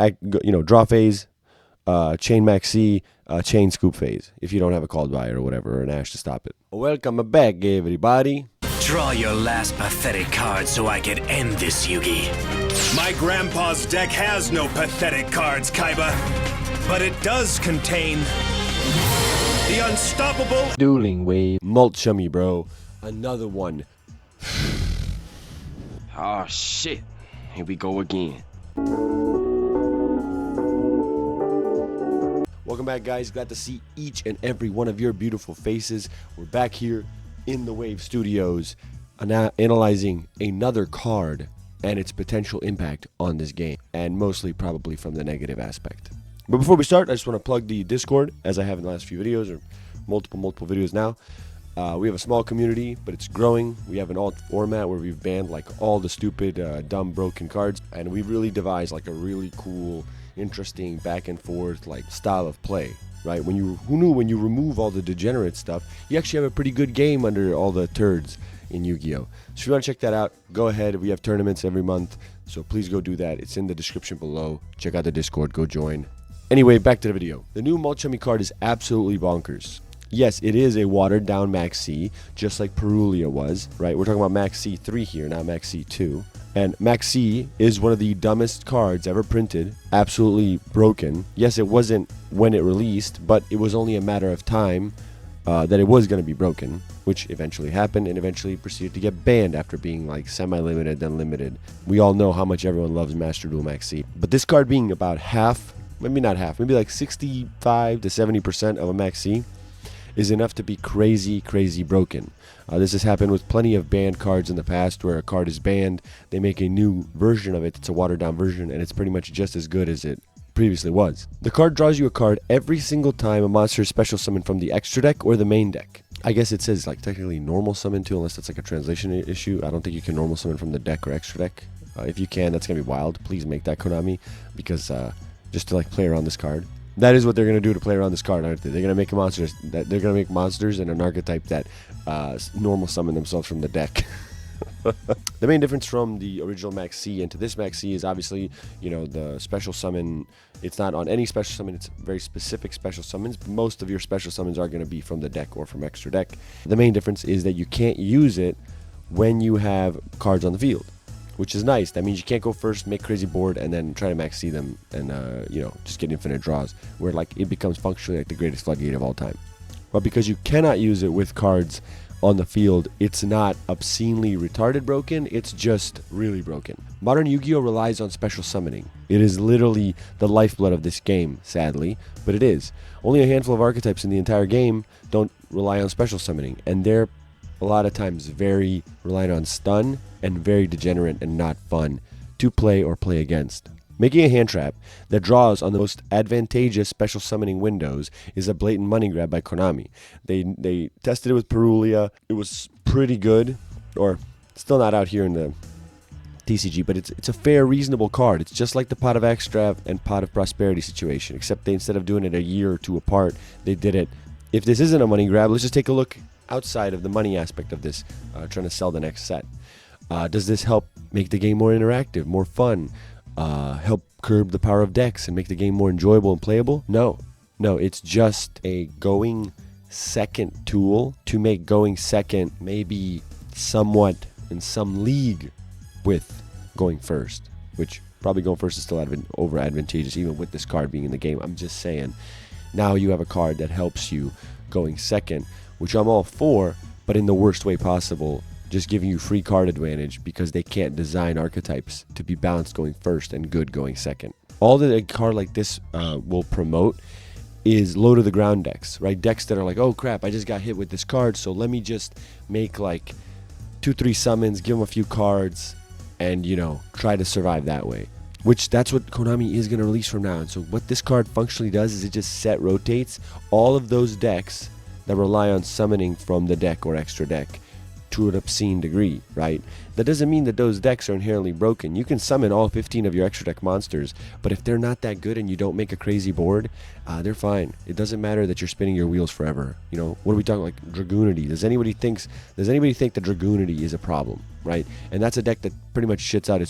draw phase, chain Maxi, chain scoop phase, if you don't have a called by or whatever, or an ash to stop it. Welcome back, everybody. Draw your last pathetic card so I can end this, Yugi. My grandpa's deck has no pathetic cards, Kaiba, but it does contain the unstoppable Dueling Wave. Maxxcharmy, bro. Another one. Oh shit, here we go again. Welcome back, guys. Glad to see each and every one of your beautiful faces. We're back here in the Wave Studios analyzing another card and its potential impact on this game, and mostly probably from the negative aspect. But before we start, I just want to plug the Discord, as I have in the last few videos, or multiple videos now. We have a small community, but it's growing. We have an alt format where we've banned like all the stupid, dumb, broken cards, and we really devised like a really cool, interesting back and forth like style of play. Right? Who knew when you remove all the degenerate stuff, you actually have a pretty good game under all the turds in Yu-Gi-Oh. So if you want to check that out, go ahead. We have tournaments every month, so please go do that. It's in the description below. Check out the Discord. Go join. Anyway, back to the video. The new Maxxcharmy card is absolutely bonkers. Yes, it is a watered down Maxi, just like Perulia was, right? We're talking about Maxi 3 here, not Maxi 2. And Maxi is one of the dumbest cards ever printed, absolutely broken. Yes, it wasn't when it released, but it was only a matter of time that it was going to be broken, which eventually happened and eventually proceeded to get banned after being like semi-limited, then limited. We all know how much everyone loves Master Duel Maxi. But this card being about half, maybe not half, maybe like 65 to 70% of a Maxi, is enough to be crazy broken. This has happened with plenty of banned cards in the past where a card is banned, they make a new version of it, it's a watered down version, and it's pretty much just as good as it previously was. The card draws you a card every single time a monster is special summoned from the extra deck or the main deck. I guess it says like technically normal summon too, unless that's like a translation issue. I don't think you can normal summon from the deck or extra deck. If you can, that's gonna be wild. Please make that, Konami, because just to like play around this card. That is what they're going to do to play around this card, aren't they? They're going to make monsters. They're going to make monsters and an archetype that normal summon themselves from the deck. The main difference from the original Maxi into this Maxi is obviously, the special summon. It's not on any special summon. It's very specific special summons. Most of your special summons are going to be from the deck or from extra deck. The main difference is that you can't use it when you have cards on the field, which is nice. That means you can't go first, make crazy board, and then try to Maxi them and, just get infinite draws, where like it becomes functionally like the greatest floodgate of all time. But because you cannot use it with cards on the field, it's not obscenely retarded broken, it's just really broken. Modern Yu-Gi-Oh! Relies on special summoning. It is literally the lifeblood of this game, sadly, but it is. Only a handful of archetypes in the entire game don't rely on special summoning, and they're a lot of times very reliant on stun and very degenerate and not fun to play or play against. Making a hand trap that draws on the most advantageous special summoning windows is a blatant money grab by Konami. They tested it with Perulia. It was pretty good, or still not out here in the TCG, but it's a fair, reasonable card. It's just like the Pot of Extra and Pot of Prosperity situation, except they, instead of doing it a year or two apart, they did it. If this isn't a money grab, let's just take a look outside of the money aspect of this, trying to sell the next set. Does this help make the game more interactive, more fun, help curb the power of decks and make the game more enjoyable and playable? No, it's just a going second tool to make going second maybe somewhat in some league with going first, which probably going first is still over advantageous even with this card being in the game. I'm just saying, now you have a card that helps you going second, which I'm all for, but in the worst way possible, just giving you free card advantage because they can't design archetypes to be balanced going first and good going second. All that a card like this will promote is low to the ground decks, right? Decks that are like, oh crap, I just got hit with this card, so let me just make like 2-3 summons, give them a few cards, and try to survive that way. Which that's what Konami is going to release from now on. So what this card functionally does is it just set rotates all of those decks that rely on summoning from the deck or extra deck to an obscene degree, right? That doesn't mean that those decks are inherently broken. You can summon all 15 of your extra deck monsters, but if they're not that good and you don't make a crazy board, they're fine. It doesn't matter that you're spinning your wheels forever. What are we talking, like Dragoonity? Does anybody think that Dragoonity is a problem, right? And that's a deck that pretty much shits out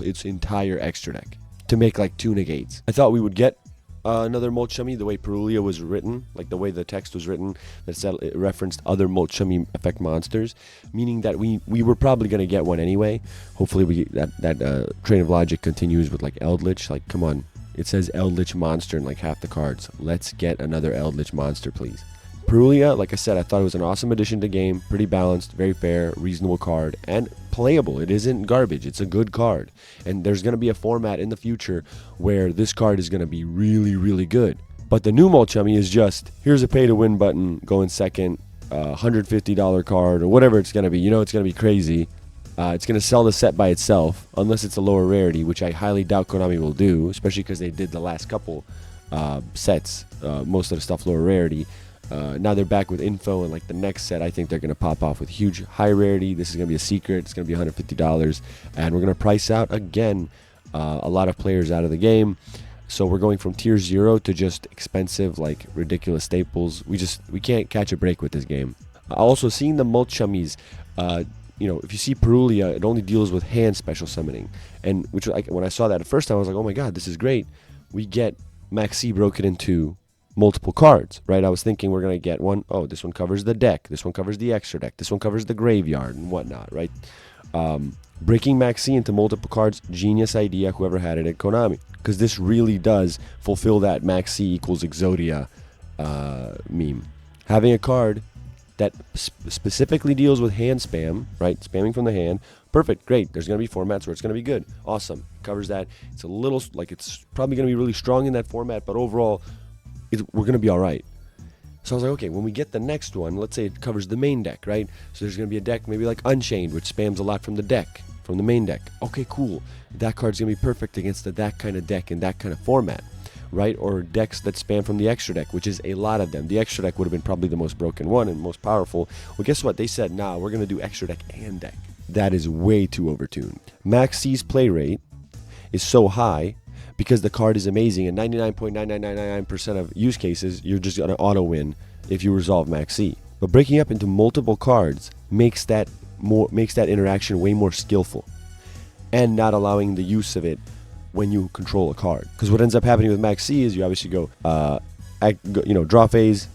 its entire extra deck. to make like 2 negates. I thought we would get another Molchummy the way Perulia was written, like the way the text was written, that said it referenced other Molchummy effect monsters, meaning that we were probably going to get one anyway. Hopefully we that train of logic continues with like Eldritch. Like, come on, it says Eldritch monster in like half the cards. Let's get another Eldritch monster, please. Perulia, like I said, I thought it was an awesome addition to the game. Pretty balanced, very fair, reasonable card, and playable. It isn't garbage. It's a good card. And there's going to be a format in the future where this card is going to be really, really good. But the new Molchummy is just, here's a pay-to-win button, go in second, $150 card, or whatever it's going to be. You know it's going to be crazy. It's going to sell the set by itself, unless it's a lower rarity, which I highly doubt Konami will do, especially because they did the last couple sets, most of the stuff lower rarity. Now they're back with info, and like the next set, I think they're going to pop off with huge high rarity. This is going to be a secret. It's going to be $150, and we're going to price out again a lot of players out of the game. So we're going from tier 0 to just expensive, like ridiculous staples. We can't catch a break with this game. Also, seeing the Molchummies, you know, if you see Perulia, it only deals with hand special summoning, and which when I saw that the first time, I was like, oh my god, this is great. We get Maxxc broken into multiple cards, right? I was thinking we're going to get one, oh, this one covers the deck, this one covers the extra deck, this one covers the graveyard and whatnot, right? Breaking Maxxc into multiple cards, genius idea, whoever had it at Konami, because this really does fulfill that Maxxc equals Exodia meme. Having a card that specifically deals with hand spam, right? Spamming from the hand, perfect, great. There's going to be formats where it's going to be good, awesome, covers that. It's a little, like, it's probably going to be really strong in that format, but overall, we're going to be all right. So I was like, okay, when we get the next one, let's say it covers the main deck, right? So there's going to be a deck maybe like Unchained, which spams a lot from the deck, from the main deck. Okay, cool. That card's going to be perfect against that kind of deck in that kind of format, right? Or decks that spam from the extra deck, which is a lot of them. The extra deck would have been probably the most broken one and most powerful. Well, guess what? They said, nah, we're going to do extra deck and deck. That is way too overtuned. Maxxc's play rate is so high because the card is amazing, and 99.9999% of use cases, you're just going to auto-win if you resolve Maxxc. But breaking up into multiple cards makes that interaction way more skillful, and not allowing the use of it when you control a card. Because what ends up happening with Maxxc is you obviously go, draw phase,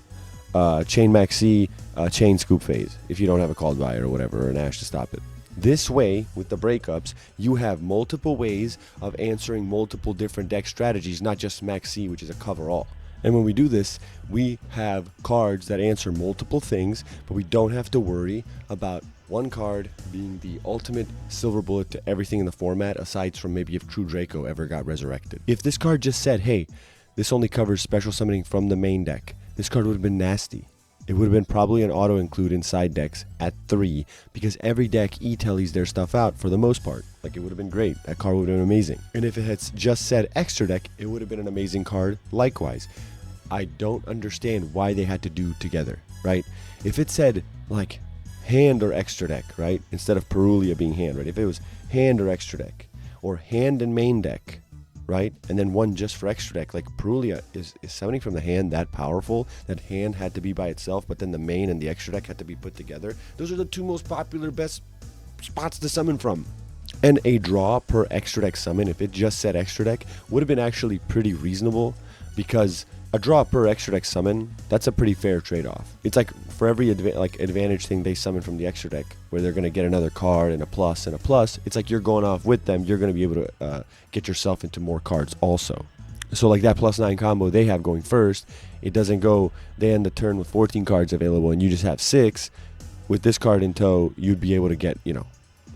chain Maxxc, chain scoop phase, if you don't have a called by or whatever, or an Ash to stop it. This way, with the breakups, you have multiple ways of answering multiple different deck strategies, not just Maxxc, which is a cover-all. And when we do this, we have cards that answer multiple things, but we don't have to worry about one card being the ultimate silver bullet to everything in the format, aside from maybe if True Draco ever got resurrected. If this card just said, hey, this only covers special summoning from the main deck, this card would have been nasty. It would have been probably an auto-include in side decks at 3, because every deck e-tellies their stuff out for the most part. Like, it would have been great. That card would have been amazing. And if it had just said extra deck, it would have been an amazing card likewise. I don't understand why they had to do together, right? If it said, like, hand or extra deck, right? Instead of Perulia being hand, right? If it was hand or extra deck, or hand and main deck, right? And then one just for extra deck. Like, Perulia is summoning from the hand that powerful that hand had to be by itself, but then the main and the extra deck had to be put together. Those are the two most popular, best spots to summon from. And a draw per extra deck summon, if it just said extra deck, would have been actually pretty reasonable, because a draw per extra deck summon, that's a pretty fair trade-off. It's like for every advantage thing they summon from the extra deck, where they're going to get another card and a plus, it's like you're going off with them, you're going to be able to get yourself into more cards also. So like that +9 combo they have going first, it doesn't go, they end the turn with 14 cards available and you just have 6. With this card in tow, you'd be able to get,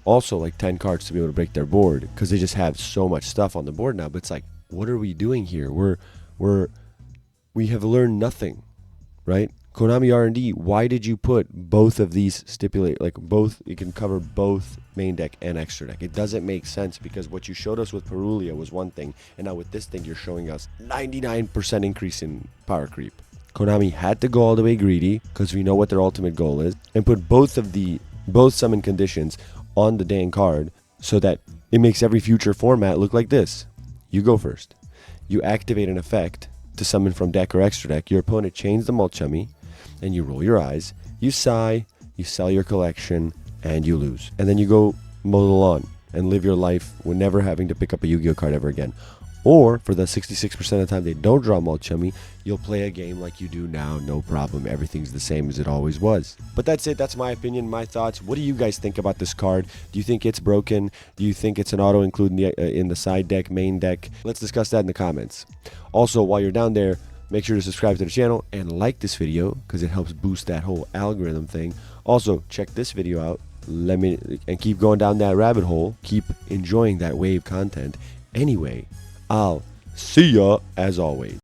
also like 10 cards to be able to break their board, because they just have so much stuff on the board now. But it's like, what are we doing here? We have learned nothing, right? Konami R&D, why did you put both of these both, it can cover both main deck and extra deck? It doesn't make sense, because what you showed us with Perulia was one thing, and now with this thing you're showing us 99% increase in power creep. Konami had to go all the way greedy, because we know what their ultimate goal is, and put both summon conditions on the dang card, so that it makes every future format look like this. You go first. You activate an effect to summon from deck or extra deck. Your opponent chains the Molchummy, and you roll your eyes, you sigh, you sell your collection, and you lose. And then you go modal on and live your life with never having to pick up a Yu-Gi-Oh card ever again. Or for the 66% of the time they don't draw mulch chummy, you'll play a game like you do now, no problem. Everything's the same as it always was. But that's it. That's my opinion, my thoughts. What do you guys think about this card? Do you think it's broken? Do you think it's an auto include in the side deck, main deck? Let's discuss that in the comments. Also, while you're down there, make sure to subscribe to the channel and like this video because it helps boost that whole algorithm thing. Also, check this video out. And keep going down that rabbit hole. Keep enjoying that wave content. Anyway, I'll see ya as always.